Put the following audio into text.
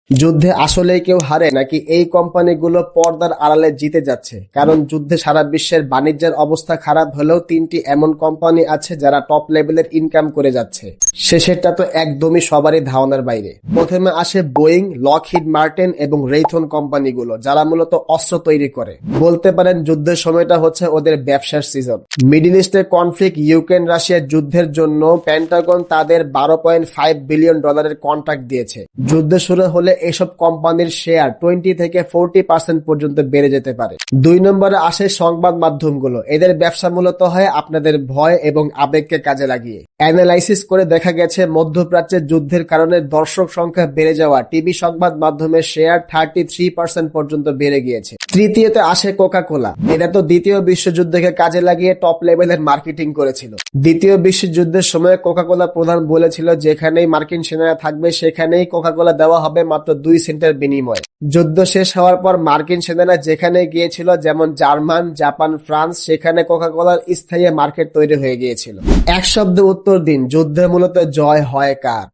যুদ্ধে আসলেই কেউ হারে নাকি এই কোম্পানিগুলো পর্দার আড়ালে জিতে যাচ্ছে? কারণ যুদ্ধে সারা বিশ্বের বাণিজ্যের অবস্থা খারাপ হলেও তিনটি এমন কোম্পানি আছে যারা টপ লেভেলের ইনকাম করে যাচ্ছে। শেষেরটা তো একদমই সবারই ধারণার বাইরে। প্রথমে আসে বোয়িং, লকহিড মার্টিন এবং রেইথন কোম্পানিগুলো, যারা মূলত অস্ত্র তৈরি করে। বলতে পারেন যুদ্ধের সময়টা হচ্ছে ওদের ব্যবসার সিজন। মিডল ইস্টের কনফ্লিক্ট, ইউক্রেন রাশিয়ার যুদ্ধের জন্য পেন্টাগন তাদের $12.5 বিলিয়ন কন্ট্রাক্ট দিয়েছে। যুদ্ধ শুরু হলে এসব কোম্পানির শেয়ার 20 থেকে 40% পর্যন্ত বেড়ে যেতে পারে। 2 নম্বরে আসে সংবাদ মাধ্যমগুলো। এদের ব্যবসা মূলত হয় আপনাদের ভয় এবং আবেগকে কাজে লাগিয়ে। অ্যানালাইসিস করে দেখা গেছে মধ্যপ্রাচ্যের যুদ্ধের কারণে দর্শক সংখ্যা বেড়ে যাওয়া টিভি সংবাদ মাধ্যমের শেয়ার 33% পর্যন্ত বেড়ে গিয়েছে। তৃতীয়তে আসে কোকা কোলা। এটা তো দ্বিতীয় বিশ্বযুদ্ধকে কাজে লাগিয়ে টপ লেভেলের মার্কেটিং করেছিল। দ্বিতীয় বিশ্বযুদ্ধের সময় কোকা কোলা প্রধান বলেছিল যেখানেই মার্কিন সেনারা থাকবে সেখানেই কোকা কোলা দেওয়া হবে মাত্র 2 সেন্টের বিনিময়ে। যুদ্ধ শেষ হওয়ার পর মার্কিন সেনারা যেখানে গিয়েছিল, যেমন জার্মান, জাপান, ফ্রান্স, সেখানে কোকা কোলার স্থায়ী মার্কেট তৈরি হয়ে গিয়েছিল। এক শব্দে উত্তর দিন, যুদ্ধে মূলত জয় হয় কার?